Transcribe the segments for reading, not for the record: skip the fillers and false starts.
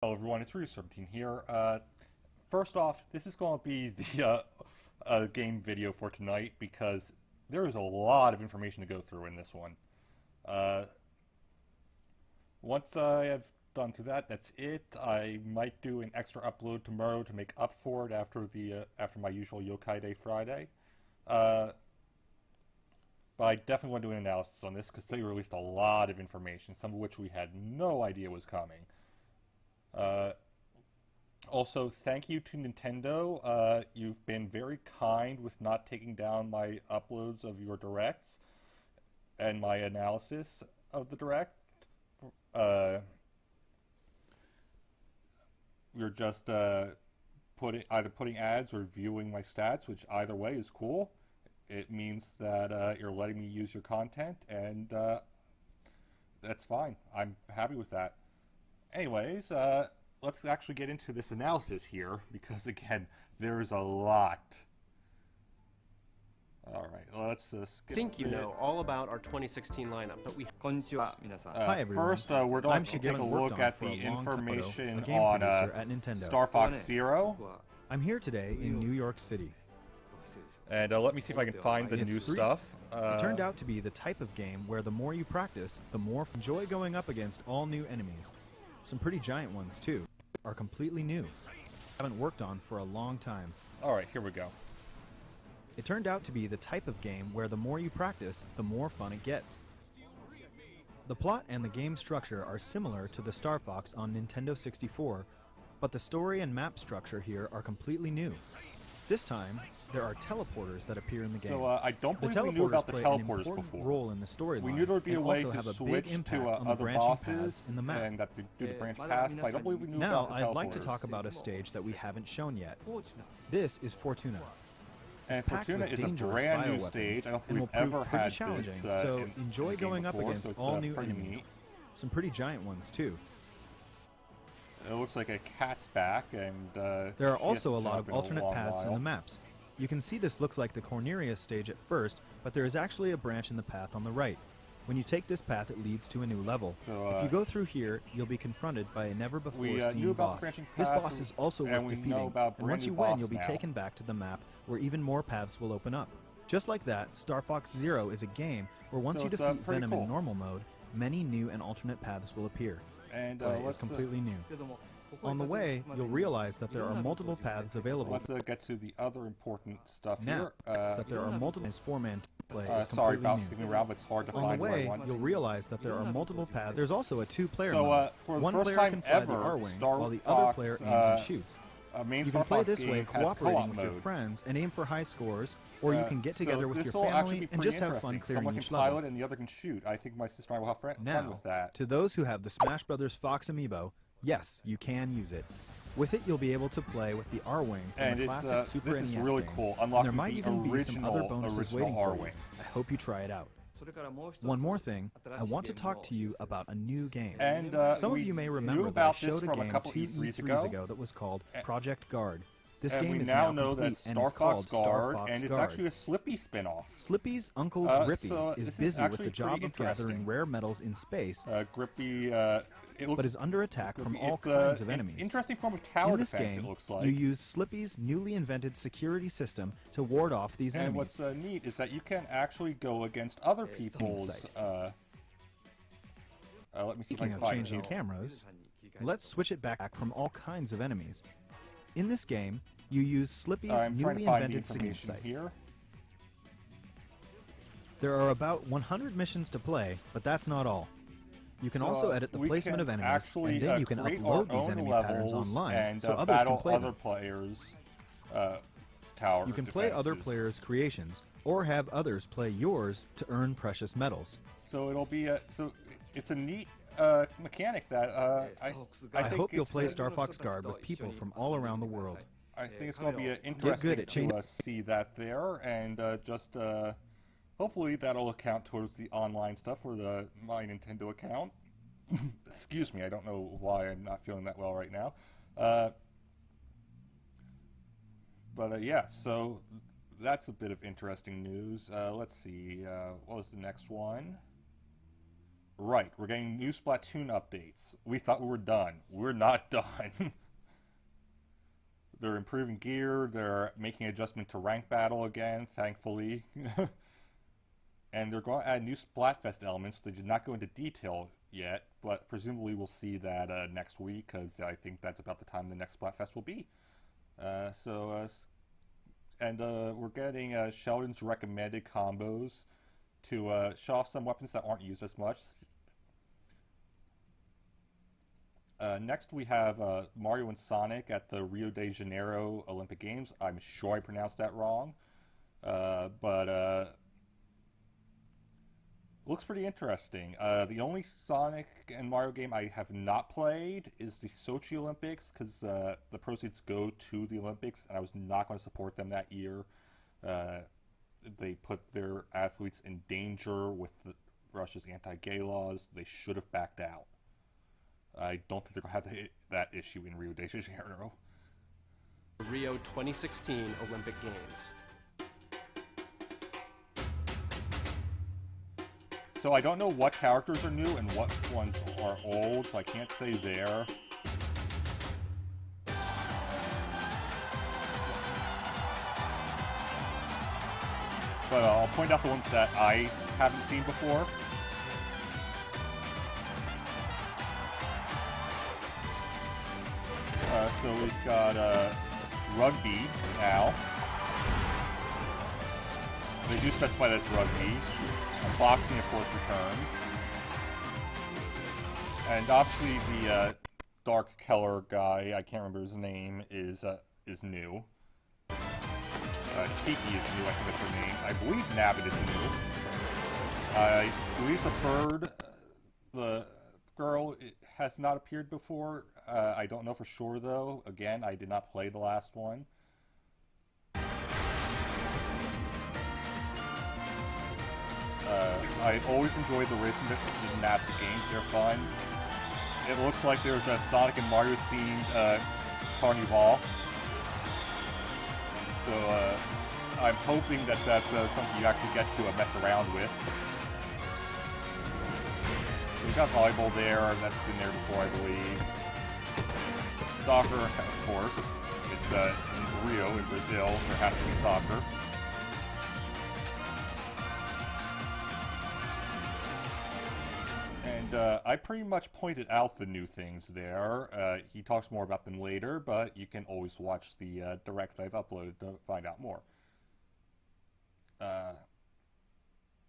Hello everyone, it's Ryu17 here. First off, this is going to be the game video for tonight because there is a lot of information to go through in this one. Uh, Once I have done through that, that's it. I might do an extra upload tomorrow to make up for it after my usual Yokai Day Friday. But I definitely want to do an analysis on this because they released a lot of information, some of which we had no idea was coming. Also, thank you to Nintendo. You've been very kind with not taking down my uploads of your directs and my analysis of the direct. You're just either putting ads or viewing my stats, which either way is cool. It means that you're letting me use your content, and that's fine. I'm happy with that. Anyways, let's actually get into this analysis here, because again, there's a lot. Alright, let's skip Think you know all about our 2016 lineup, but we Hi everyone. First, we're going to take a look at the information on Star Fox Zero. I'm here today in New York City. And let me see if I can find the new stuff. It turned out to be the type of game where the more you practice, the more enjoy going up against all new enemies. Some pretty giant ones too, are completely new. Haven't worked on for a long time. Alright, here we go. It turned out to be the type of game where the more you practice, the more fun it gets. The plot and the game structure are similar to the Star Fox on Nintendo 64, but the story and map structure here are completely new. This time, there are teleporters that appear in the game. So I don't believe we knew about the teleporters before. Role in the storyline. We knew there would be a way to have a switch big to on the other branching bosses paths in the map. and that to do the branch paths, but I don't believe we knew Now, about the I'd like to teleporters. talk about a stage that we haven't shown yet. This is Fortuna. And Packed Fortuna with is a dangerous brand new bioweapons stage. I don't and think will we've prove ever pretty had challenging, this so in the enjoy game going up before, against so it's, all new pretty enemies. neat. Some pretty giant ones too. It looks like a cat's back, and There are she has also to a lot jump of in alternate long paths in while. the maps. You can see this looks like the Cornerius stage at first, but there is actually a branch in the path on the right. When you take this path, it leads to a new level. So, if you go through here, you'll be confronted by a we never-before-seen knew about the boss. branching This paths, boss is also and worth we know defeating, about and once brand you new win, boss you'll be now. taken back to the map where even more paths will open up. Just like that, Star Fox Zero is a game where once So you it's, defeat pretty Venom cool. in normal mode, many new and alternate paths will appear. And Play is let's completely new. On the way, you'll realize that there are multiple paths available. let's get to the other important stuff Now, here. that there are multiple four-man play is Sorry completely about new. sticking around, but it's hard to On find the where I way, want. you'll realize that there are multiple paths. There's also a two-player So, mode. for the One first player time can fly ever, the R-Wing, Star while the Fox, other player aims and shoots. Main You Star can play Fox this game way has cooperating co-op with your mode. friends and aim for high scores, or you can get together with your this'll actually family be and pretty just have fun interesting. clearing Someone each can level. pilot and the other can shoot. I think my sister and I will have fun Now, with that. to those who have the Smash Brothers Fox Amiibo, yes, you can use it. With it, you'll be able to play with the R-Wing from And the it's, classic Super this is NES really game. cool. And Unlocking there might the even be some other bonuses original waiting for you. R-Wing. I hope you try it out. One more thing, I want to talk to you about a new game. And Some of we you may knew remember that I about this showed a from a game couple 2 E3s E3s ago that was called Project Guard. This and game we is now now know complete that and Star is Fox called Star Guard, Fox and it's Guard. actually a Slippy spin-off. Slippy's Uncle Grippy so is this is busy with actually the job pretty of gathering interesting. rare metals in space, Grippy, it looks but is under attack from all it's, kinds of an enemies. interesting form of tower In this defense, game, it looks like. you use Slippy's newly invented security system to ward off these And enemies. what's neat is that you can actually go against other people's. sight. Let me see if I Speaking can of find changing it. cameras, let's switch it back from all kinds of enemies. In this game, you use Slippy's I'm trying newly to find the invented signal information sight. here. There are about 100 missions to play, but that's not all. You can So, also edit the we placement can of enemies, actually, and then you can create upload our these own enemy levels patterns online, and so others battle can play other them. players' tower You can play other defenses. players' creations, or have others play yours to earn precious metals. So it'll be it's a neat mechanic that I think hope you'll it's, play Star Fox Guard with people from all around the world. I think it's going to be good interesting at changing- to see that there, and just hopefully that'll account towards the online stuff for my Nintendo account. Excuse me, I don't know why I'm not feeling that well right now. But yeah, so that's a bit of interesting news. Let's see, what was the next one? Right, we're getting new Splatoon updates. We thought we were done. We're not done. They're improving gear, they're making adjustment to rank battle again, thankfully. And they're going to add new Splatfest elements. They did not go into detail yet, but presumably we'll see that next week, because I think that's about the time the next Splatfest will be. We're getting Sheldon's recommended combos to show off some weapons that aren't used as much. Next we have Mario and Sonic at the Rio de Janeiro Olympic Games. I'm sure I pronounced that wrong, but looks pretty interesting. The only Sonic and Mario game I have not played is the Sochi Olympics, because the proceeds go to the Olympics, and I was not going to support them that year. They put their athletes in danger with Russia's anti-gay laws. They should have backed out. I don't think they're going to have that issue in Rio de Janeiro. Rio 2016 Olympic Games. So I don't know what characters are new and what ones are old, so I can't say there. But I'll point out the ones that I haven't seen before. So we've got rugby now. They do specify that it's rugby. Boxing, of course, returns. And obviously the Dark Keller guy, I can't remember his name, is new. Cheeky is new, I think that's her name. I believe Nabbit is new. I believe the bird, the girl, has not appeared before. I don't know for sure, though. Again, I did not play the last one. I always enjoyed the rhythmic gymnastic games. They're fun. It looks like there's a Sonic and Mario themed carnival. So I'm hoping that that's something you actually get to mess around with. We've got volleyball there, that's been there before, I believe. Soccer, of course. It's in Rio, in Brazil. There has to be soccer. And I pretty much pointed out the new things there. He talks more about them later, but you can always watch the direct that I've uploaded to find out more.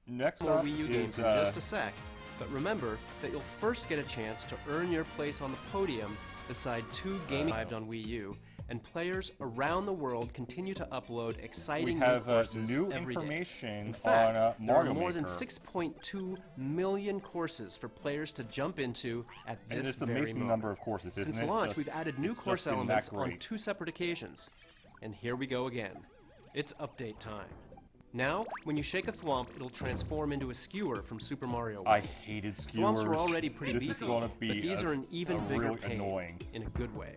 Next More up Wii U is games in just a sec, but remember that you'll first get a chance to earn your place on the podium beside two games arrived on Wii U, and players around the world continue to upload exciting we have new courses new every day. information In fact, on there are Mario more than Maker. 6.2 million courses for players to jump into at And this it's an very amazing moment. number of courses, isn't Since it? launch, Just- we've added new it's course just been that elements on great. 2 separate occasions. And here we go again. It's update time. Now, when you shake a thwomp, it'll transform into a skewer from Super Mario World. I hated skewers. Thwomps were already pretty this beefy, is going to be but these are an even bigger really pain, annoying. in a good way.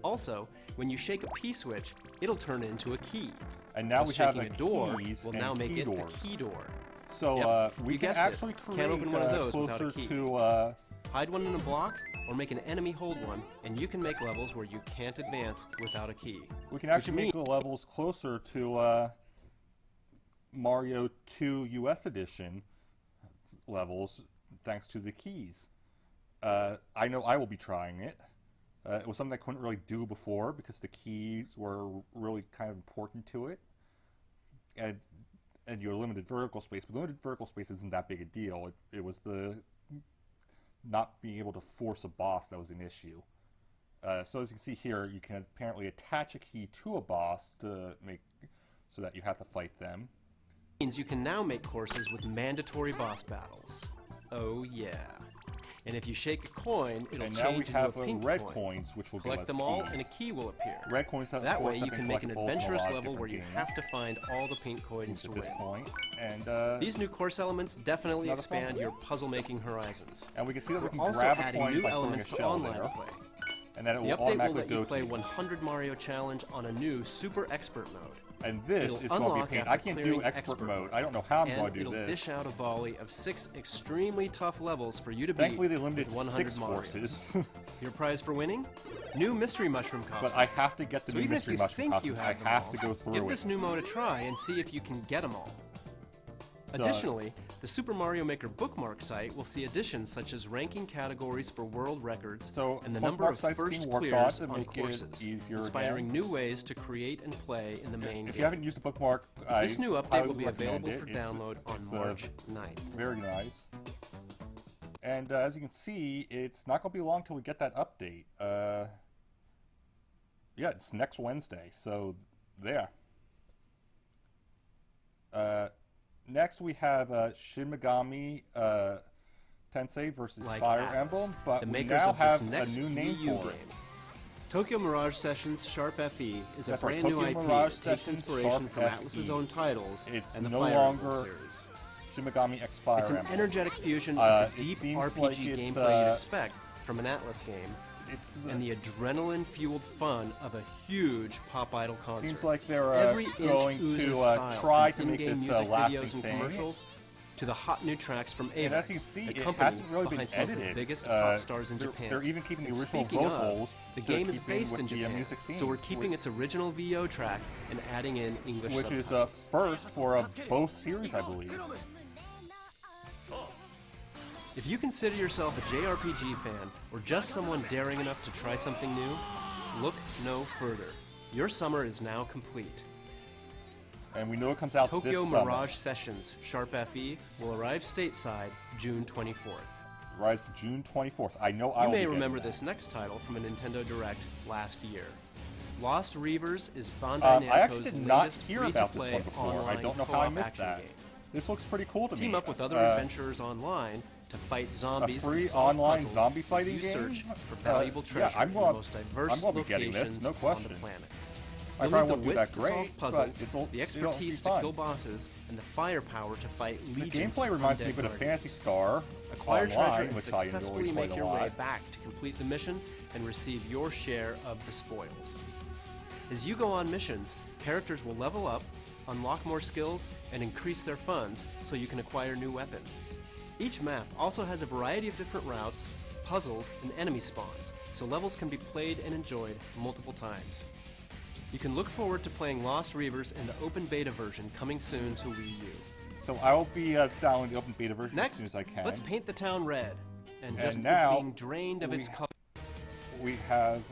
Also, when you shake a P-switch, it'll turn into a key. And now Plus we have shaking a a door keys will and now make key it doors. a key door. So Yep, we you can guessed it. actually create Can't open one of those without a closer key. to Hide one in a block, or make an enemy hold one, and you can make levels where you can't advance without a key. we can actually make the levels closer to Mario 2 US Edition levels thanks to the keys. I know I will be trying it. It was something I couldn't really do before because the keys were really kind of important to it. And your limited vertical space, but limited vertical space isn't that big a deal. It was the not being able to force a boss that was an issue. So as you can see here, you can apparently attach a key to a boss to make so that you have to fight them. Means you can now make courses with mandatory boss battles. Oh yeah. And if you shake a coin, it'll And now we change into have a pink red coin. coins, which will give Collect us them all, keys. and a key will appear. Red coins have, That way, have you been can make an collectibles in a adventurous lot of level where you different have to games find all the pink coins to at this win. point. And These new course elements definitely It's not a expand fun. your puzzle-making horizons. and we can see that we We're can also grab a adding coin new by throwing a elements to shell online there, play. and then it The will update will automatically let you go play to 100 Mario Challenge on a new Super Expert mode. And this It'll is going to be unlock pain. after I can't do clearing expert mode. mode. I don't know how I'm And going to do it'll this. dish out a volley of 6 extremely tough levels for you to Thankfully, beat they limited with to 100 6 Marios. forces. Your prize for winning? New mystery mushroom costumes. But I have to get the So new even mystery if you mushroom think you costumes. I have them have all, to go through give it. this new mode a try and see if you can get them all. So- Additionally, the Super Mario Maker bookmark site will see additions such as ranking categories for world records So, and the number bookmark of site's first being worked on clears to on make it courses, easier inspiring again. new ways to create and play in the main If game. you haven't used the bookmark, I This new update highly will be recommend available it. for It's- download on it's, March 9th. Very nice. And as you can see, it's not going to be long till we get that update. Yeah, it's next Wednesday, so there. Next we have Shin Megami Tensei versus Like Fire Atlas, Emblem, but the we makers now of this have a next new name Wii U for it. game. Tokyo Mirage Sessions Sharp FE is a That's right, brand new Tokyo IP Mirage that takes Sessions inspiration Sharp from Atlas's FE. own titles It's and the no Fire longer Emblem series. Shin Megami X Fire It's an Emblem. energetic fusion Uh, of the it deep seems RPG like it's, gameplay you'd expect from an Atlas game, It's, and the adrenaline-fueled fun of a huge pop idol concert. seems like they're Every going inch oozes to style, try from to make in-game this music lasting videos and thing. commercials to the hot new tracks from And Avex, as you can see, the it company hasn't really been behind some of the edited. biggest pop stars in they're, Japan. They're even keeping the And original speaking of, vocals. the to game is keep in based with in the, Japan, music theme, so we're keeping its original VO track and adding in English which is subtitles. first for both series, I believe. If you consider yourself a JRPG fan, or just someone daring enough to try something new, look no further. Your summer is now complete. And we know it comes out Tokyo this summer. Mirage Sessions Sharp FE will arrive stateside June 24th. Rise June 24th. I know I You will may be remember getting this next title from a Nintendo Direct last year. Lost Reavers is Bandai that. I actually Namco's did not latest hear about this free-to-play one before. I online don't know how I co-op missed action that. game. This looks pretty cool to me. Team up with other adventurers online to fight zombies free and solve online puzzles zombie as fighting you game? search for valuable Yeah, treasure I'm in gonna- the most diverse I'm gonna be getting this, locations no on the question. planet. I You'll probably need the won't do wits that to great, solve but puzzles, it'll the be expertise to fun. kill bosses, and the firepower to fight The legions gameplay of reminds me a undead bit of guardians. Phantasy Star Acquire treasure Online, and which I successfully enjoy make quite a your way lot. back to complete the mission and receive your share of the spoils. As you go on missions, characters will level up, unlock more skills, and increase their funds so you can acquire new weapons. Each map also has a variety of different routes, puzzles, and enemy spawns, so levels can be played and enjoyed multiple times. You can look forward to playing Lost Reavers in the open beta version coming soon to Wii U. So I'll be downloading the open beta version as soon Next, as I can. let's paint the town red, and just now, is being drained of its color. We have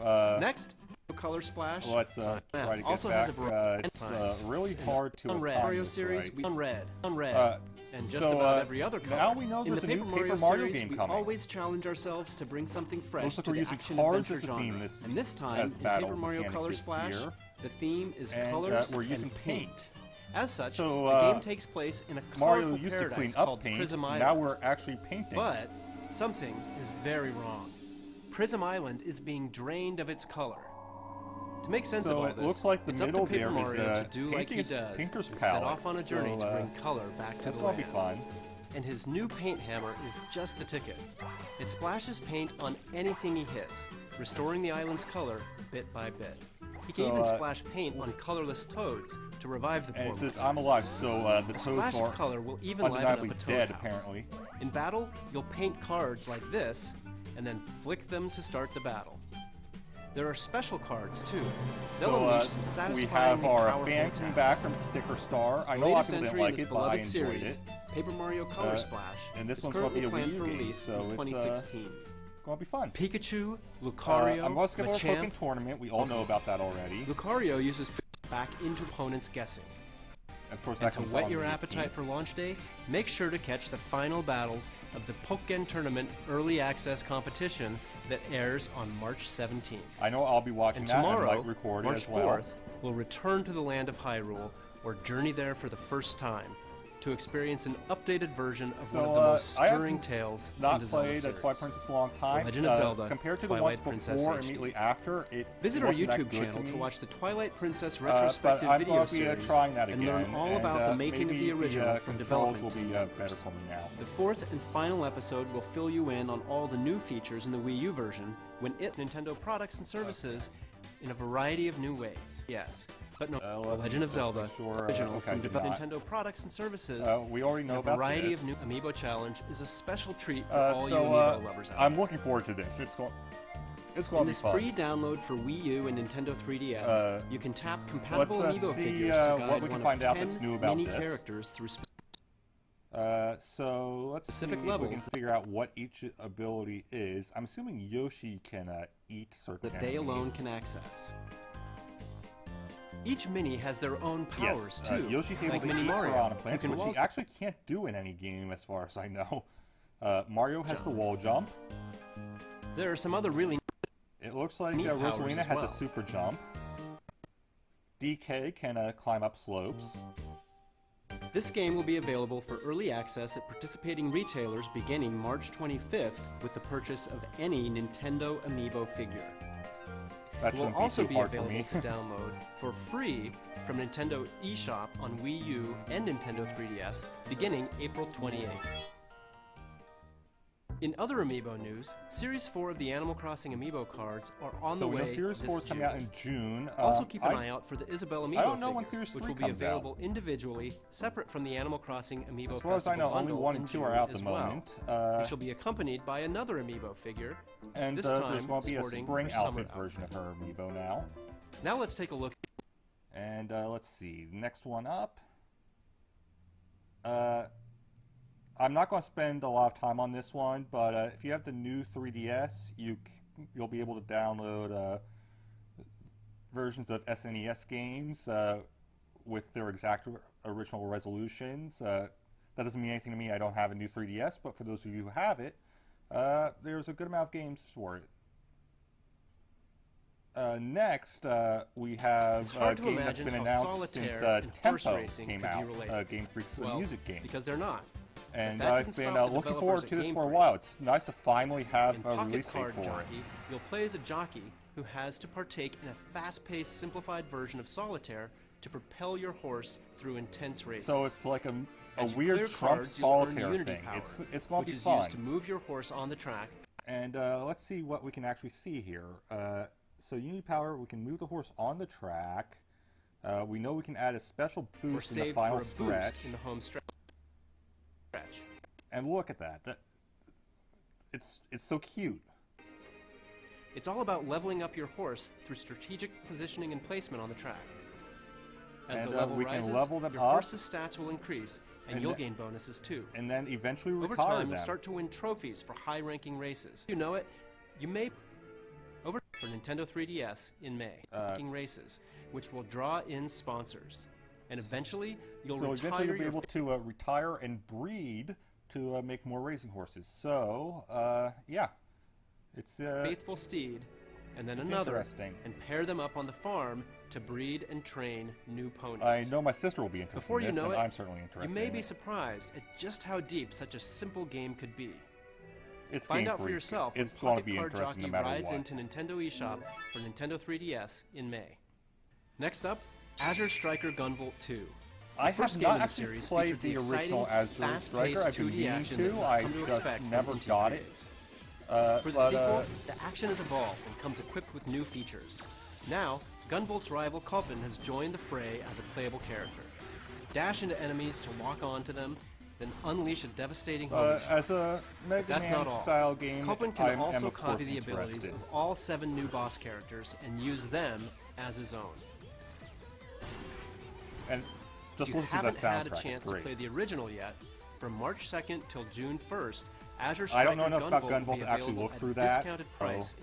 Next, color splash. let's try to get also back. has a variety It's of times. really hard to on red. time Mario this series, right. we on red, and just so, about every other color. now we know In the there's a new Paper Mario Paper Mario series, game we coming. always challenge ourselves to bring something fresh Looks like to we're the using action cards adventure as a theme genre. this- And this time, as in battle Paper Mario mechanic Color this Splash, year. the theme is And, colors we're using and paint. As such, So, the game takes place in a Mario colorful used to paradise clean called up paint. Prism Island. Now we're actually painting. But something is very wrong. Prism Island is being drained of its color. To make sense of So all it this, looks like the it's up middle to Paper there is, Mario to do like he painting- does painter's and set palette. off on a journey So, to bring color back to that's the gonna land. be fun. And his new paint hammer is just the ticket. It splashes paint on anything he hits, restoring the island's color bit by bit. He can So, even splash paint on colorless toads to revive the And poor it says, monkeys. I'm alive, so the A toads splash are of color will even liven up undeniably a toad dead, house. apparently. In battle, you'll paint cards like this, and then flick them to start the battle. There are special cards too. They'll So unleash some we satisfyingly have our powerful fan attacks. coming back from Sticker Star. I The know a lot of latest people didn't entry in like this it, but I beloved enjoyed series, it. Paper Mario Color Splash, and this is one's gonna be currently a planned Wii U for game, release so in it's, 2016. Gonna be fun. Pikachu, Lucario, I'm also gonna Machamp. Pokémon Tournament. We all know about that already. Lucario uses back into opponents' guessing. Of course, And that to comes out whet on your the appetite 18th. for launch day, make sure to catch the final battles of the Pokken Tournament Early Access competition that airs on March 17th. I know I'll be watching And that. tomorrow, I might record it March as well. 4th, we'll return to the land of Hyrule, or journey there for the first time, to experience an updated version of So, one of the most I stirring haven't tales in Not the Zelda played a series. Twilight Princess in a long time. Legend of Zelda, compared to the Twilight ones Princess before, HD. immediately after, it Visit our wasn't that YouTube good channel to me. watch the Twilight Princess But retrospective I'm video gonna be series trying that and again, learn all about the making of maybe the original the from controls development will team be members. better for me now. The fourth and final episode will fill you in on all the new features in the Wii U version when Nintendo products and services in a variety of new ways. Yes, But no, The let me Legend of just Zelda, make sure, original okay, I from did developed not. Nintendo products and services. We already know A about variety this. of new Amiibo challenge is a special treat for all you So, Amiibo lovers out I'm there. looking forward to this. It's going In to be this fun. free download for Wii U and Nintendo 3DS, you can tap compatible let's Amiibo see, figures to what guide we can one find of out 10 that's new about mini this. characters through So let's specific see if we levels can figure out what each ability is. I'm assuming Yoshi can eat certain that they enemies. alone can access. Each mini has their own powers Yes, too, Yoshi's able like to Mini eat Mario, piranha who plants, can which walk. he actually can't do in any game as far as I know. Mario has the Jump. wall jump. There are some other really It looks like neat powers Rosalina as has well. a super jump. DK can climb up slopes. This game will be available for early access at participating retailers beginning March 25th with the purchase of any Nintendo Amiibo figure. That It will shouldn't be also too be hard for available me. to download for free from Nintendo eShop on Wii U and Nintendo 3DS beginning April 28th. In other Amiibo news, Series 4 of the Animal Crossing Amiibo cards are on So the we know way Series 4 this is coming June. out in June. Also keep an eye out for the Isabelle Amiibo don't know when figure, Series which 3 will be comes out. available individually, separate from the Animal Crossing Amiibo As far as I Festival know, only bundle 1 in and 2 June are out at as the well. moment. It shall be accompanied by another Amiibo figure, And this there's time going to be a sporting spring her summer outfit version of outfit. her Amiibo now. Now let's take a look. And let's see, next one up. I'm not going to spend a lot of time on this one, but if you have the new 3DS, you'll be able to download versions of SNES games with their exact original resolutions. That doesn't mean anything to me. I don't have a new 3DS, but for those of you who have it, there's a good amount of games for it. Next, we have It's a hard to game that's imagine been how announced since solitaire and horse Tempo racing came could be out, related. Game Freak's Well, music game. because they're not. And that I've didn't been stop the looking developers forward at to this Game for a Freak. while. It's nice to finally have In a Pocket release date Card for it. Jockey, you'll play as a jockey who has to partake in a fast-paced, simplified version of solitaire to propel your horse through intense races. So it's like a As you weird clear Trump cards, you'll earn solitaire Unity thing. power, It's going which to be is fun. used to move your horse on the track. And let's see what we can actually see here. So Unity Power, we can move the horse on the track. We know we can add a special Or boost in the saved final for a stretch. boost in the home stretch. And look at that. It's so cute. It's all about leveling up your horse through strategic positioning and placement on the track. As And, the level we can rises, level them your up. horse's stats will increase, and you'll th- gain bonuses too. And then eventually Over retire time, them. you'll start to win trophies for high-ranking races. You know it. You may over for Nintendo 3DS in May, ranking races, which will draw in sponsors, and eventually you'll So retire eventually you'll be your able to retire and breed to make more racing horses. So, yeah. It's faithful steed, and then it's another, interesting. and pair them up on the farm to breed and train new ponies. I know my sister will be interested Before in you this, know and it, I'm certainly interested You may in be it. surprised at just how deep such a simple game could be. It's Find Game out for Freak. yourself It's when going to Pocket be Card interesting Jockey no matter rides what. into Nintendo eShop for Nintendo 3DS in May. Next up, Azure Striker Gunvolt 2. I first have game not in the actually series played featured the the original exciting, Azure fast-paced Striker. I've been 2D meaning action to. that we've I come to just expect from never NT got it. grades. For the But, sequel, the action has evolved and comes equipped with new features. Now, Gunvolt's rival Culpin has joined the fray as a playable character. Dash into enemies to lock onto them, then unleash a devastating home. as a Mega That's Man not all. style game, Culpin I can am also of course copy the abilities interested. of all 7 new boss characters and use them as his own. And just If you listen to haven't that had a soundtrack, chance it's to great. play the original yet, from March 2nd till June 1st, Azure I Striker don't know enough about Gunvolt will Gunvolt be to actually available look at through a that, discounted so- price.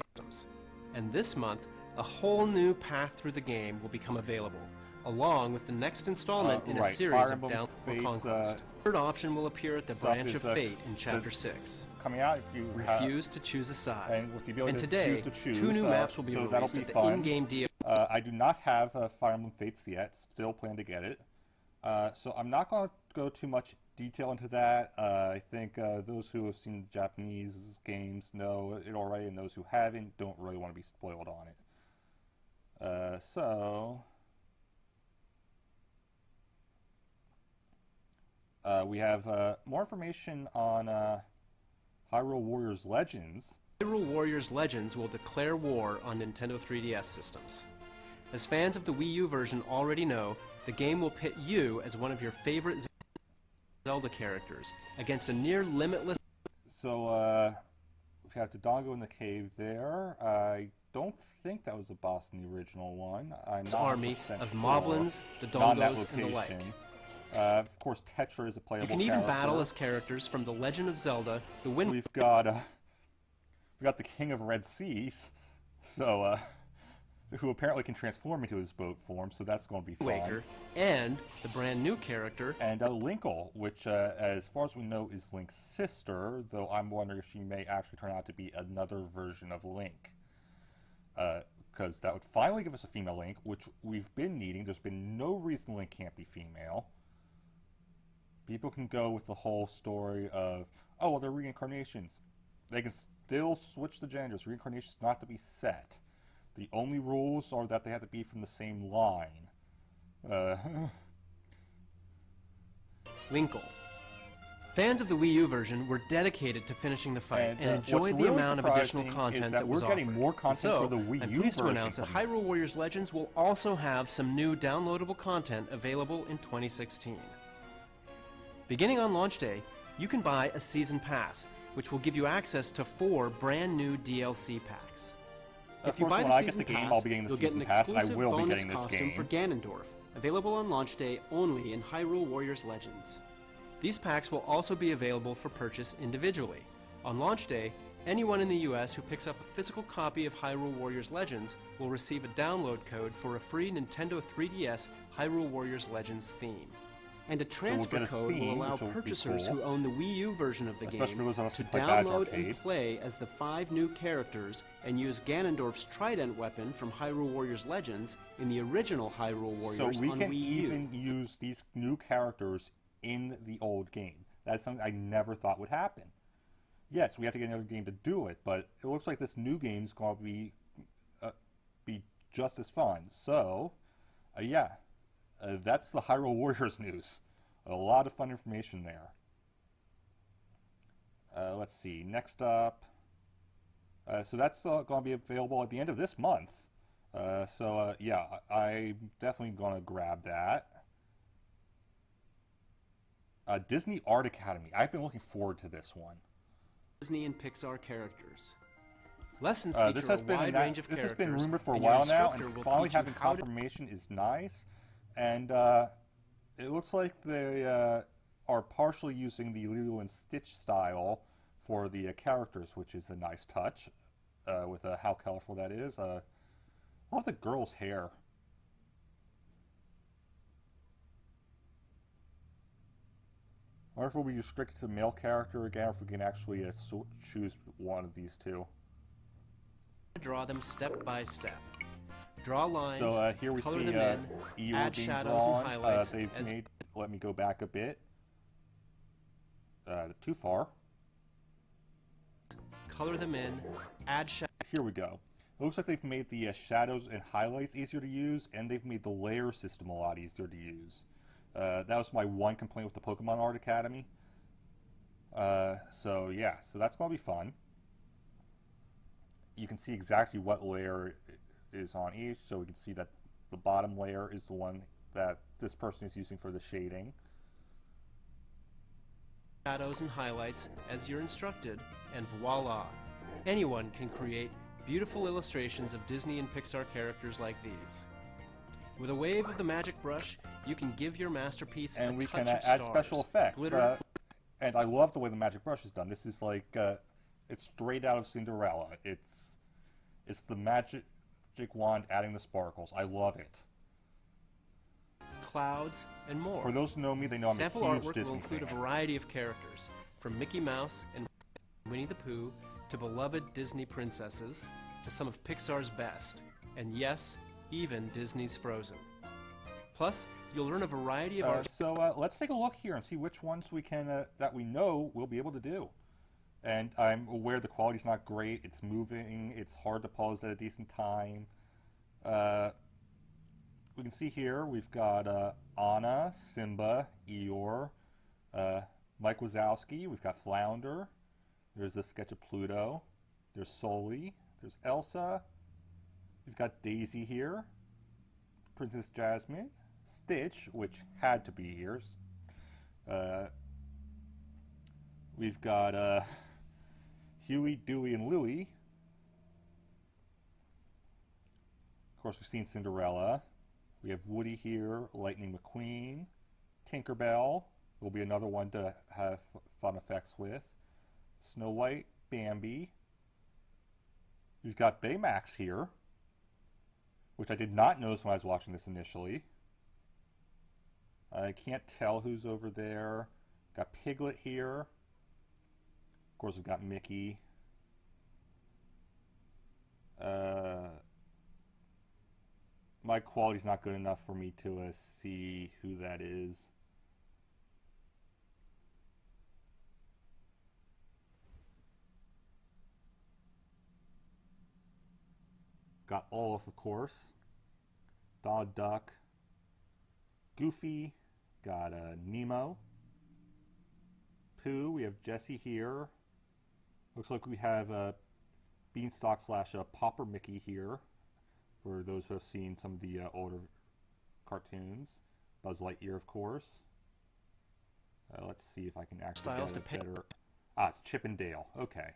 And this month, a whole new path through the game will become available, along with the next installment in a right, series Fire of Emblem Down or Fates, Conquest. Third option will appear at the stuff Branch is, of Fate in the- Chapter 6. Coming out if you Refuse to choose a side. and with the ability And to today, choose to choose, 2 new maps will be so that'll released be at the fun. in-game deal. I do not have Fire Emblem Fates yet. Still plan to get it. So I'm not going to go too much detail into that. I think those who have seen Japanese games know it already, and those who haven't don't really want to be spoiled on it. We have more information on Hyrule Warriors Legends. Hyrule Warriors Legends will declare war on Nintendo 3DS systems. As fans of the Wii U version already know, the game will pit you as one of your favorite Zelda characters against a near limitless... So, we have Dodongo in the cave there. I don't think that was a boss in the original one. I'm not army 100% of sure. Moblins, Not in that Dodongos, and the like. location. Of course, Tetra is a playable You can even character. battle as characters from The Legend of Zelda, The Wind We've got the King of Red Seas, so who apparently can transform into his boat form, so that's going to be fun. Waker, and the brand new character, And Linkle, which, as far as we know, is Link's sister, though I'm wondering if she may actually turn out to be another version of Link. Because that would finally give us a female Link, which we've been needing. There's been no reason Link can't be female. People can go with the whole story of, oh, well, they're reincarnations. They can still switch the genders. Reincarnations not to be set. The only rules are that they have to be from the same line. Linkle. Fans of the Wii U version were dedicated to finishing the fight and enjoyed the really amount of additional content that was we're getting offered. more content So, for the Wii I'm U pleased to version announce that from this. Hyrule Warriors Legends will also have some new downloadable content available in 2016. Beginning on launch day, you can buy a Season Pass, which will give you access to 4 brand new DLC packs. If you buy when the I get Season the game, Pass, I'll be getting the you'll get an Season Pass, and I exclusive will be bonus getting this costume game. for Ganondorf, available on launch day only in Hyrule Warriors Legends. These packs will also be available for purchase individually. On launch day, anyone in the US who picks up a physical copy of Hyrule Warriors Legends will receive a download code for a free Nintendo 3DS Hyrule Warriors Legends theme. And a transfer get a code theme, will allow which will be purchasers cool. who own the Wii U version of the Especially game those of us to who play Badge download and Arcade. play as the 5 new characters and use Ganondorf's trident weapon from Hyrule Warriors Legends in the original Hyrule Warriors So we on can Wii U. even use these new characters in the old game. That's something I never thought would happen. Yes, we have to get another game to do it, but it looks like this new game is going to be just as fun. So, yeah, that's the Hyrule Warriors news. A lot of fun information there. Let's see. Next up, so that's going to be available at the end of this month. Yeah, I'm definitely going to grab that. Disney Art Academy. I've been looking forward to this one. Disney and Pixar characters. Lessons This feature has a been wide range of this characters. has been rumored for a and your while now, instructor and will finally teach you having how to confirmation is nice. And it looks like they are partially using the Lilo and Stitch style for the characters, which is a nice touch. With how colorful that is. I love the girl's hair. I wonder if we'll be restricted to the male character again, or if we can actually choose one of these two. draw them step by step. Draw lines, So here we color see them in, Eeyore add being shadows drawn. and highlights. Let me go back a bit. Too far. Color them in, add shadows. Here we go. It looks like they've made the shadows and highlights easier to use, and they've made the layer system a lot easier to use. That was my one complaint with the Pokemon Art Academy. So yeah, so that's going to be fun. You can see exactly what layer is on each, so we can see that the bottom layer is the one that this person is using for the shading. Shadows and highlights as you're instructed, and voila! Anyone can create beautiful illustrations of Disney and Pixar characters like these. With a wave of the magic brush, you can give your masterpiece And a we touch can of add stars, special effects. glitter, And I love the way the magic brush is done. This is like, it's straight out of Cinderella. It's the magic wand adding the sparkles. I love it. clouds, and more. For those who know me, they know I'm Sample a huge artwork Disney will include a fan. variety of characters, from Mickey Mouse and Winnie the Pooh to beloved Disney princesses to some of Pixar's best, and yes, even Disney's Frozen. Plus, you'll learn a variety of art. Let's take a look here and see which ones we can that we know we'll be able to do. And I'm aware the quality's not great. It's moving. It's hard to pause at a decent time. We can see here we've got Anna, Simba, Eeyore, Mike Wazowski. We've got Flounder. There's a sketch of Pluto. There's Sully. There's Elsa. We've got Daisy here. Princess Jasmine, Stitch, which had to be here. We've got Huey, Dewey, and Louie. Of course, we've seen Cinderella. We have Woody here, Lightning McQueen, Tinkerbell will be another one to have fun effects with. Snow White, Bambi. We've got Baymax here, which I did not notice when I was watching this initially. I can't tell who's over there. Got Piglet here. Of course, we've got Mickey. My quality's not good enough for me to see who that is. Got Olaf, of course. Donald Duck. Goofy. Got Nemo. Pooh. We have Jessie here. Looks like we have Beanstalk / Popper Mickey here, for those who have seen some of the older cartoons. Buzz Lightyear, of course. Let's see if I can actually get a better... Ah, it's Chip and Dale. Okay.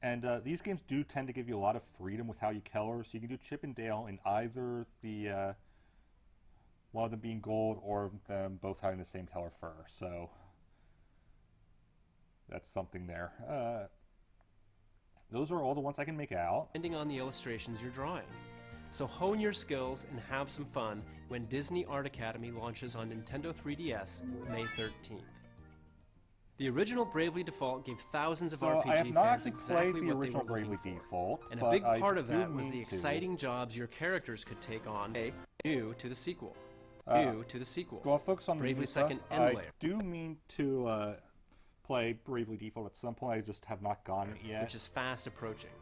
And these games do tend to give you a lot of freedom with how you color, so you can do Chip and Dale in either the one of them being gold or them both having the same color fur. So that's something there. Those are all the ones I can make out. Depending on the illustrations you're drawing. So hone your skills and have some fun when Disney Art Academy launches on Nintendo 3DS May 13th. The original Bravely Default gave thousands of RPG fans exactly what they were looking for. Default, and a big part of that was the exciting jobs your characters could take on new to the sequel. Go on, focus on Bravely the Second stuff. End Layer. I do mean to play Bravely Default at some point. I just have not gotten it yet. Which is fast approaching.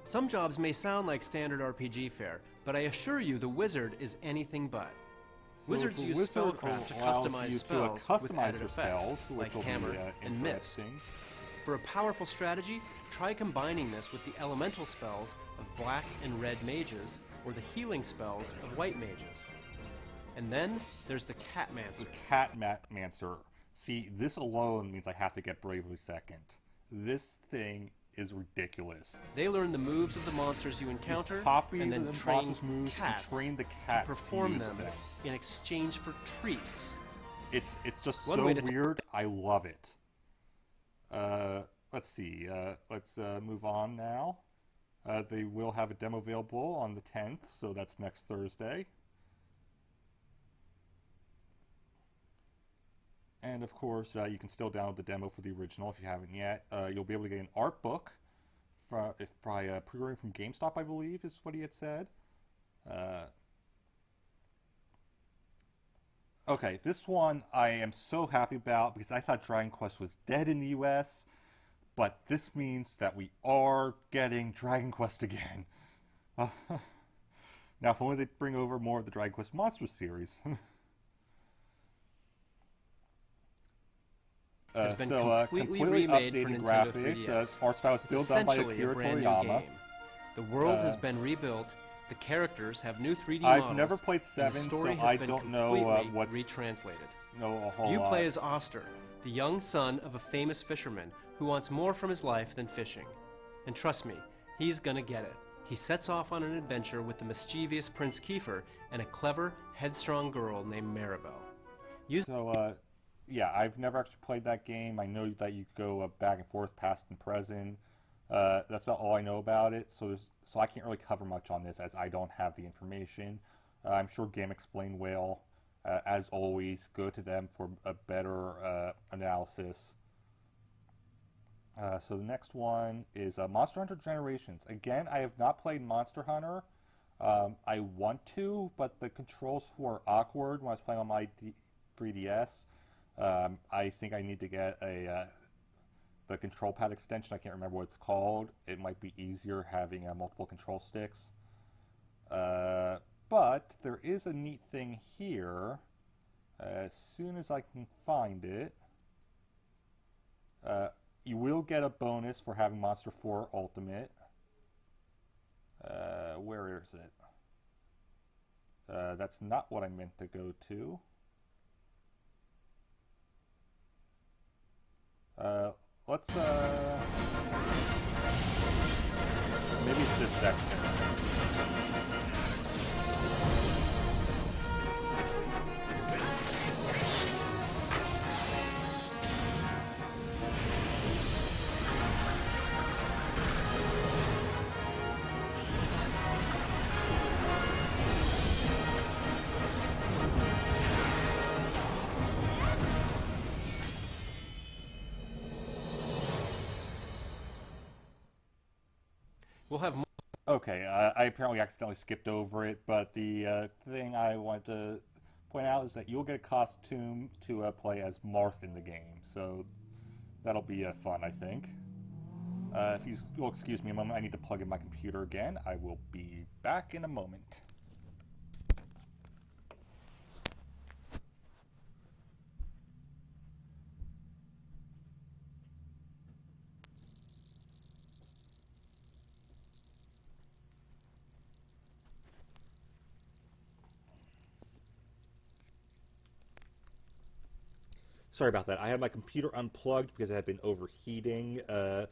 Some jobs may sound like standard RPG fare, but I assure you the wizard is anything but. So Wizards use spellcraft to customize spells with added effects, like Hammer and Mist. For a powerful strategy, try combining this with the elemental spells of black and red mages, or the healing spells of white mages. And then there's the Catmancer. The Catmancer. See, this alone means I have to get Bravely Second. This thing is ridiculous. They learn the moves of the monsters you encounter, and then train cats to perform them in exchange for treats. It's just so weird. I love it. Let's see. Let's move on now. They will have a demo available on the 10th, so that's next Thursday. And of course, you can still download the demo for the original if you haven't yet. You'll be able to get an art book by pre-ordering from GameStop, I believe, is what he had said. Okay, this one I am so happy about because I thought Dragon Quest was dead in the US, but this means that we are getting Dragon Quest again. Now, if only they'd bring over more of the Dragon Quest Monsters series. Has been completely remade for Nintendo graphics, 3DS. Art style is still done by Akira Toriyama. The world has been rebuilt. The characters have new 3D I've models. Never played 7, the story so has I been don't know what's retranslated. a whole You lot. play as Oster, the young son of a famous fisherman who wants more from his life than fishing. And trust me, he's gonna get it. He sets off on an adventure with the mischievous Prince Kiefer and a clever, headstrong girl named Maribel. Yeah, I've never actually played that game. I know that you go back and forth, past and present. That's about all I know about it, so I can't really cover much on this as I don't have the information. I'm sure gamexplain will, as always, go to them for a better analysis. So the next one is Monster Hunter Generations. Again, I have not played Monster Hunter. I want to, but the controls were awkward when I was playing on my 3DS. I think I need to get the control pad extension. I can't remember what it's called. It might be easier having multiple control sticks. But there is a neat thing here. As soon as I can find it, you will get a bonus for having Monster 4 Ultimate. Where is it? That's not what I meant to go to. Let's, maybe it's this section. We'll have more. Okay, I apparently accidentally skipped over it, but the thing I want to point out is that you'll get a costume to play as Marth in the game, so that'll be fun, I think. If you'll excuse me a moment, I need to plug in my computer again. I will be back in a moment. Sorry about that. I had my computer unplugged because it had been overheating. The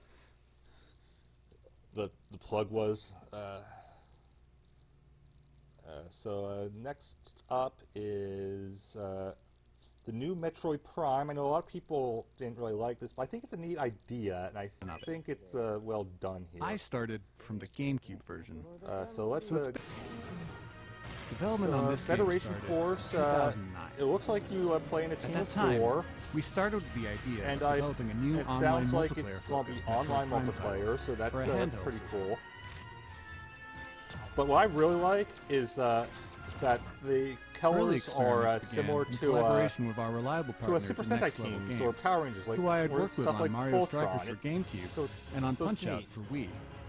plug was. Next up is the new Metroid Prime. I know a lot of people didn't really like this, but I think it's a neat idea, and I think it's well done here. I started from the GameCube version. So let's. Development on this Federation game Force. started in 2009. It looks like you play in a At team that of time, 4. we started with the idea And of developing a new it online sounds like multiplayer it's going to be focused online Metroid Prime multiplayer, so that's for a handheld pretty system. cool. But what I really like is that the Early colors are experiments began similar in to collaboration with our reliable a partners Super in Sentai Next Level teams Games, or Power Rangers, like who I had or worked with stuff on like Mario Voltron. Strikers for GameCube So and on so it's Punch-Out neat. for Wii.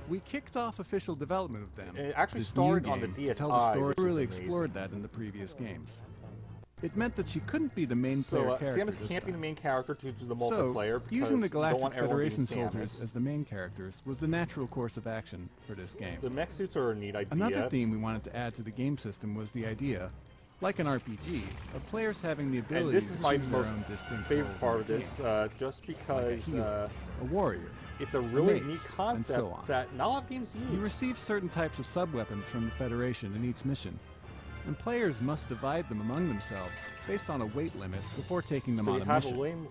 We kicked off official development of them. It actually this started new on the game to tell DSi, the story. which is We really amazing. explored that in the previous games. It meant that she couldn't be the main player So character Samus this can't be the time. main character due to the So, multiplayer because using the you don't Galactic want everyone being Federation soldiers Samus. as the main characters was the natural course of action for this game. The mech suits are a neat idea. Another theme we wanted to add to the game system was the idea, like an RPG, of players having the ability And this to is my choose their most own distinct favorite roles part in of the this, game. just Like a because healer, a warrior. it's a really mage, neat and concept so on. that not a lot of games use. You receive certain types of sub-weapons from the Federation in each mission, and players must divide them among themselves based on a weight limit before taking them So on you a have mission.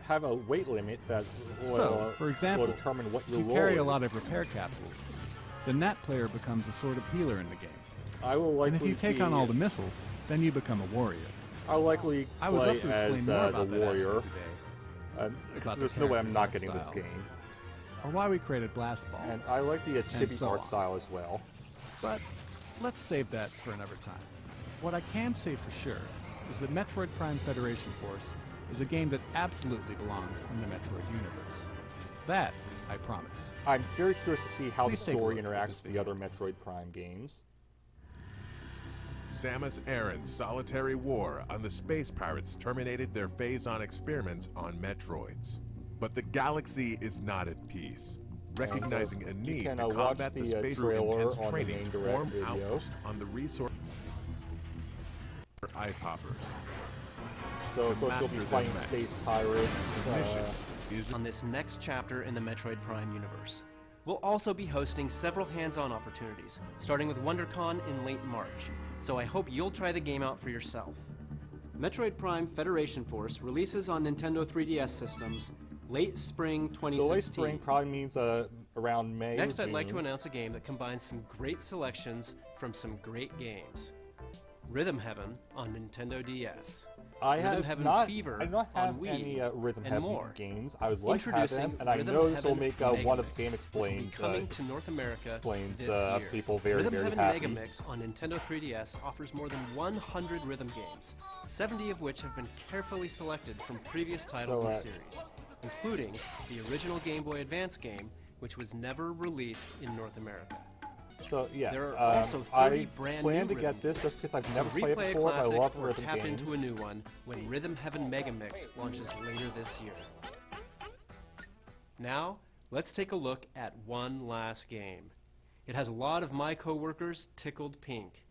have a weight limit that will, So, for example, will determine what if your you role carry is. a lot of repair capsules, then that player becomes a sort of healer in the game. I will likely And if you take on all the missiles, then you become a warrior. I'll likely I would play love to as explain more the about that warrior. aspect today, Because about the there's no way I'm character's not art getting this style. game. or why we created Blast Ball. And I like the chibi so art on. style as well. But let's save that for another time. What I can say for sure is that Metroid Prime Federation Force is a game that absolutely belongs in the Metroid universe. That, I promise. I'm very curious to see how the Please take a story look at interacts this with the other Metroid Prime games. Samus Aran's solitary war on the space pirates terminated their phase-on experiments on Metroids. But the galaxy is not at peace, recognizing a you need can, to watch combat the the, space trailer intense on the training main to direct form video. outposts on the resource ice hoppers. So of course you'll be master fighting them space pirates. The mission is On this next chapter in the Metroid Prime universe. We'll also be hosting several hands-on opportunities, starting with WonderCon in late March, so I hope you'll try the game out for yourself. Metroid Prime Federation Force releases on Nintendo 3DS systems late spring 2016. So late spring probably means around May. Next, or I'd like to June. announce a game that combines some great selections from some great games. Rhythm Heaven on Nintendo DS. I Rhythm have Heaven not. Fever I do not on have Wii, any Rhythm and Heaven more. games. I would like to have Introducing them, and I Rhythm know this will Heaven make one of Megamix, which will be GameXplain's coming to North America explains, this year. people very, Rhythm very Heaven happy. Megamix on Nintendo 3DS offers more than 100 rhythm games, 70 of which have been carefully selected from previous titles So, in the series, including the original Game Boy Advance game, which was never released in North America. So yeah, There are also 30 I brand plan new to get rhythm this just games. because I've So never played it replay a before, but I classic love or rhythm tap games. into a new one when Rhythm Heaven Megamix launches later this year. Now, let's take a look at one last game. It has a lot of my coworkers tickled pink.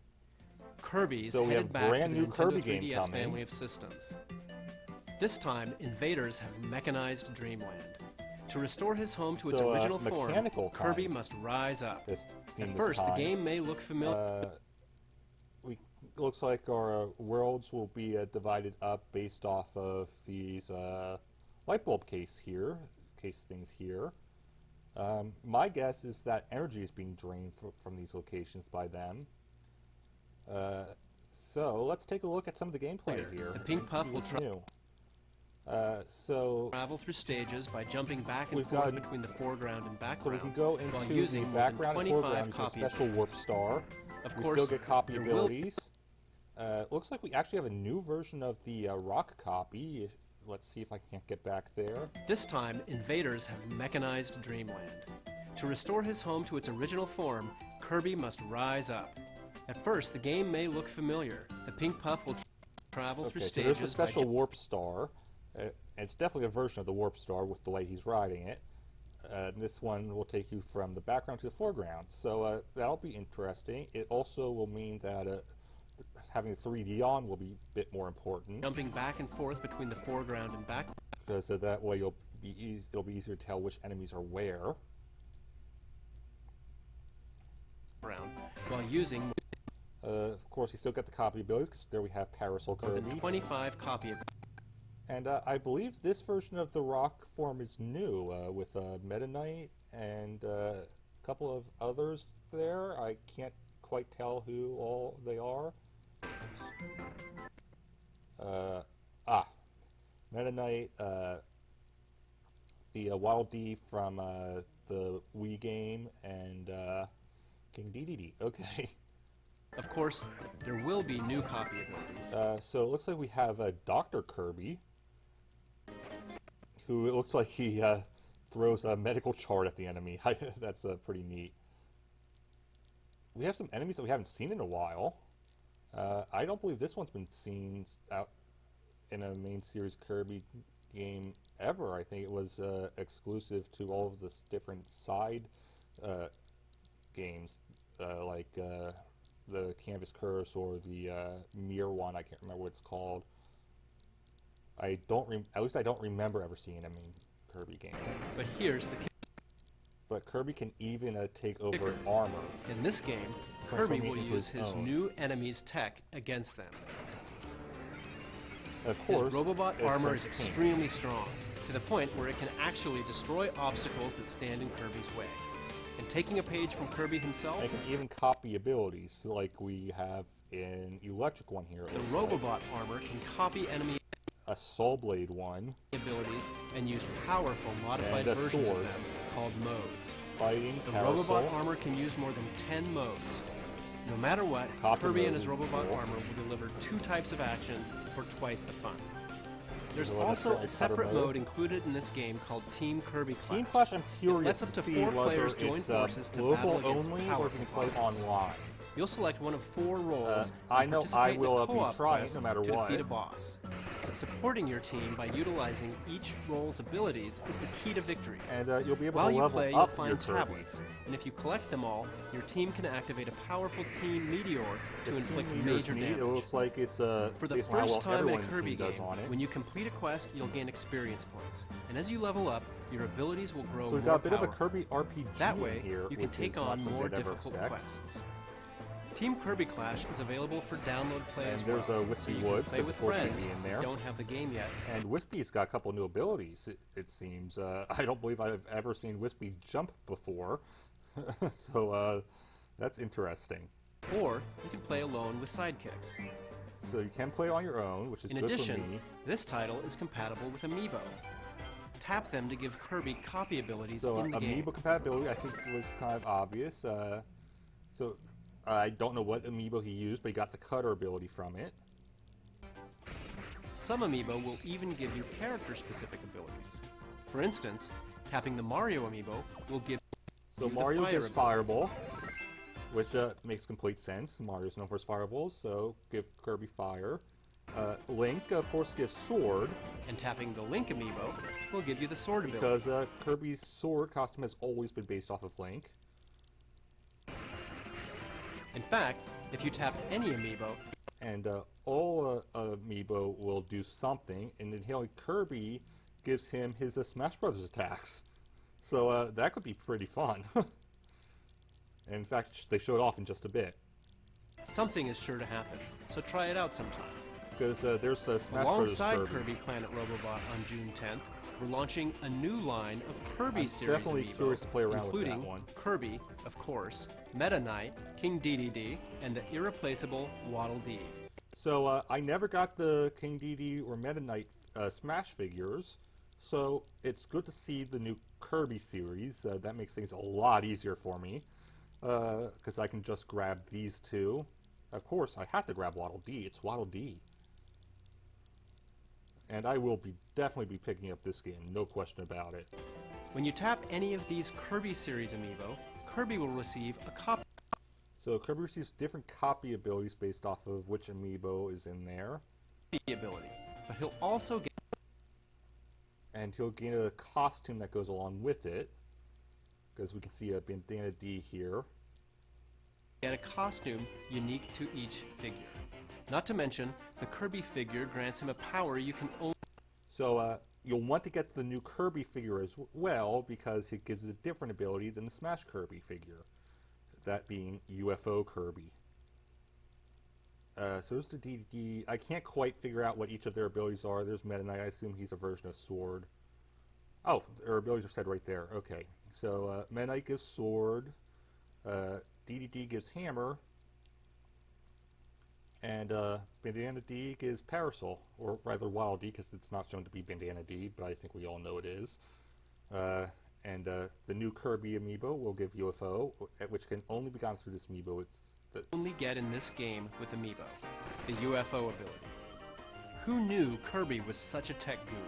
Kirby's So we headed have back to brand the new Nintendo Kirby game 3DS coming. family of systems. This time, invaders have mechanized Dreamland. To restore his home to its So, original form, mechanical Kirby time. must rise up. This At theme this first, the time. game may look familiar. Looks like our worlds will be divided up based off of these light bulb case things here. My guess is that energy is being drained from these locations by them. So let's take a look at some of the gameplay here. The pink and puff see will what's new. So travel through stages by jumping back and We've forth got- between the foreground and so background. we can go while into using the more than background and 25 foreground into a copy special warp abilities. star. Of We course, still get copy there will- abilities. Looks like we actually have a new version of the rock copy. Let's see if I can't get back there. This time, invaders have mechanized Dreamland. To restore his home to its original form, Kirby must rise up. At first, the game may look familiar. The pink puff will travel through Okay, so stages there's a by special warp star. It's definitely a version of the warp star with the way he's riding it. This one will take you from the background to the foreground, so that'll be interesting. It also will mean that having 3D on will be a bit more important, jumping back and forth between the foreground and background. because that way it'll be easier to tell which enemies are where. While using Of course, you still get the copy abilities, because there we have Parasol more than Kirby. 25 copy of And I believe this version of the rock form is new, with Meta Knight and a couple of others there. I can't quite tell who all they are. Meta Knight, the Wild D from the Wii game, and King Dedede. Okay. Of course, there will be new copy abilities. So it looks like we have Dr. Kirby, who it looks like he throws a medical chart at the enemy. That's pretty neat. We have some enemies that we haven't seen in a while. I don't believe this one's been seen out in a main series Kirby game ever. I think it was exclusive to all of the different side games, like the Canvas Curse or the Mirror one. I can't remember what it's called. At least I don't remember ever seeing a main Kirby game. But here's the But Kirby can even take over armor. in this game, Kirby Transforming will into use his his own. new enemy's tech against them. Of His course, Robobot it armor turns is pink. extremely strong, to the point where it can actually destroy obstacles that stand in Kirby's way. And taking a page from Kirby himself, It can even copy abilities, like we have in Electric one here. it the looks like. Robobot armor can copy enemy A Soul Blade one, abilities and use powerful modified And a versions of sword. them called modes. fighting, The Parasol. Robobot armor can use more than 10 modes. No matter what, Copy Kirby and mode his is Robobot cool. armor will deliver 2 types of action for twice the fun. There's So let's also go a cutter separate mode. mode included in this game called Team Kirby Clash. Team Clash, I'm curious lets up to to see 4 whether players join it's forces to local battle against only or if you can play powerful bosses. online. You'll select one of 4 roles I and know participate I in a will be co-op trying quest no matter to what. defeat a boss. Supporting your team by utilizing each role's abilities is the key to victory. And you'll be able While to you level play, you'll up your find Kirby. tablets, and if you collect them all, your team can activate a powerful Team Meteor to inflict Team leaders major need- damage. It looks like it's For the based on how first well time in everyone a in the Kirby team does game, on it. when you complete a quest, you'll gain experience points, and as you level up, your abilities will grow So we've more got a bit of a powerful. Kirby RPG That way, here, you can which take is not on something more I'd ever difficult expect. quests. Team Kirby Clash is available for download play And as there's well, a Wispy so you Woods, can play 'cause with of course you'd friends be in who there. don't have the game yet. And Wispy's got a couple new abilities, it seems. I don't believe I've ever seen Wispy jump before, so that's interesting. Or you can play alone with sidekicks. So you can play on your own, which is In good for addition, me. this title is compatible with Amiibo. Tap them to give Kirby copy abilities So in the game. Amiibo compatibility, I think, was kind of obvious. So I don't know what Amiibo he used, but he got the cutter ability from it. Some Amiibo will even give you character-specific abilities. For instance, tapping the Mario Amiibo will give So you the Mario fire gives ability. Fireball, which makes complete sense. Mario's known for his fireballs, so give Kirby fire. Link, of course, gives sword, And tapping the Link Amiibo will give you the sword ability. because Kirby's sword costume has always been based off of Link. In fact, if you tap any amiibo, and all Amiibo will do something, and then Kirby gives him his Smash Brothers attacks. So that could be pretty fun. And in fact, they show it off in just a bit. something is sure to happen. So try it out sometime. Because there's Smash Brothers Alongside Kirby. Kirby Planet Robobot on June 10th, we're launching a new line of Kirby I'm series definitely amiibo, curious to play around with including that one. Kirby, of course, Meta Knight, King DDD, and the irreplaceable Waddle Dee. So I never got the King DD or Meta Knight Smash figures, so it's good to see the new Kirby series. That makes things a lot easier for me, because I can just grab these two. Of course, I have to grab Waddle Dee. It's Waddle Dee. And I will definitely be picking up this game, no question about it. When you tap any of these Kirby series amiibo, Kirby will receive a copy So Kirby receives different copy abilities based off of which amiibo is in there. ability, but he'll also get And he'll gain a costume that goes along with it, because we can see a Bandana D here. a costume unique to each figure. Not to mention, the Kirby figure grants him a power you can only... So you'll want to get the new Kirby figure as well, because it gives it a different ability than the Smash Kirby figure. That being UFO Kirby. So there's the DDD. I can't quite figure out what each of their abilities are. There's Meta Knight. I assume he's a version of Sword. Oh, their abilities are said right there. Okay. So Meta Knight gives Sword. DDD gives Hammer. And Bandana D gives Parasol. Or rather Wild D, because it's not shown to be Bandana D, but I think we all know it is. And the new Kirby amiibo will give UFO, which can only be gotten through this amiibo. It's only get in this game with amiibo, the UFO ability. Who knew Kirby was such a tech guru?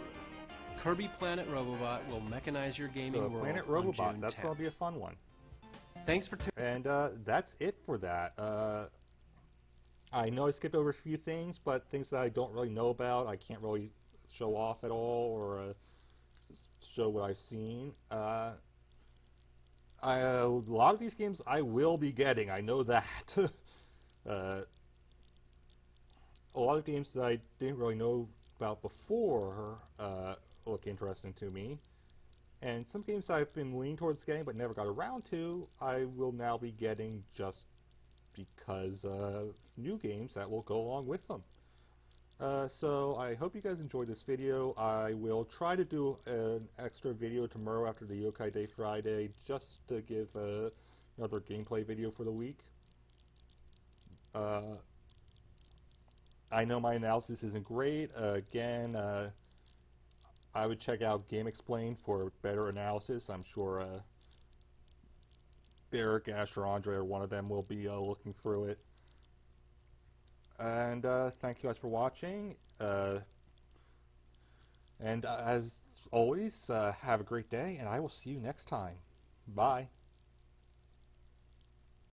Kirby Planet Robobot will mechanize your gaming so world Planet on Robobot, June that's 10th. going to be a fun one. Thanks for tuning. And that's it for that. I know I skipped over a few things, but things that I don't really know about, I can't really show off at all, or show what I've seen. A lot of these games I will be getting, I know that. A lot of games that I didn't really know about before look interesting to me. And some games I've been leaning towards getting but never got around to, I will now be getting just because of new games that will go along with them. So I hope you guys enjoyed this video. I will try to do an extra video tomorrow after the Yokai Day Friday, just to give another gameplay video for the week. I know my analysis isn't great. Again, I would check out GameXplain for better analysis. I'm sure Derek, Ash, or Andre, or one of them will be looking through it. And thank you guys for watching. And as always, have a great day, and I will see you next time. Bye.